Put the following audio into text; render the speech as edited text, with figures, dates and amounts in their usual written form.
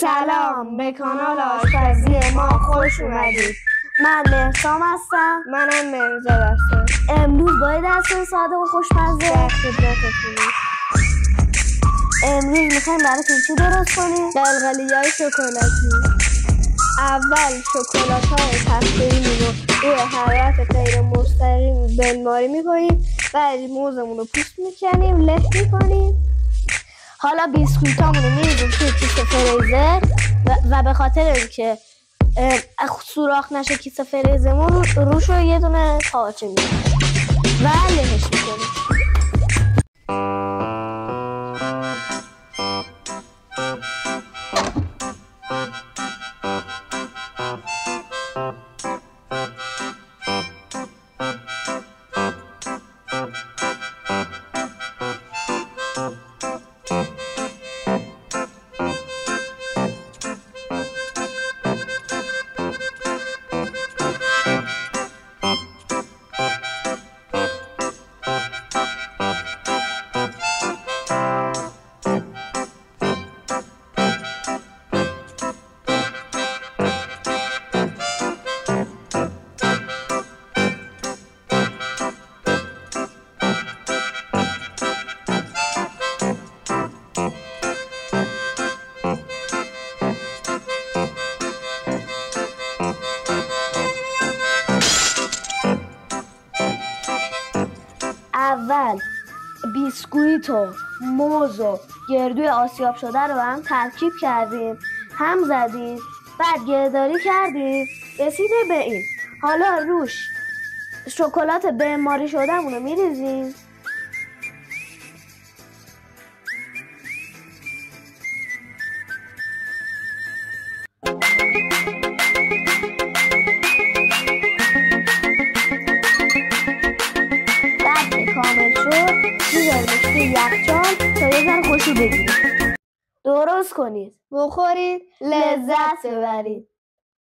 سلام، به کانال آشپزی ما خوش اومدید. من مهرسام هستم. منم مرزاد هستم. امروز با دست ساده و خوشمزه در خدمتتونیم. امروز میخوایم براتون چی درست کنیم؟ قلقلیای شکلاتی. اول شکلات‌های تخته‌ایمون رو روی حرارت غیر مستقیم بنماری می‌کنیم. بعد موزمون رو پوست می‌کنیم، له می‌کنیم. حالا بیسکویتامون رو می‌ریزیم توی کیسه فریزر و به خاطر اینکه سوراخ نشه کیسه فریزرمون روش رو یه دونه پاچه می‌کنیم و لهش می‌کنیم. اول بیسکویت و موز و گردوی آسیاب شده رو هم ترکیب کردیم، هم زدیم، بعد گرداری کردیم، رسیده به این. حالا روش شکلات بنماری شدهمون رو میریزیم. کامل شد میذاریمش توی یخچال تا یه ذره خوشی بگیرید. درست کنید، بخورید، لذت ببرید.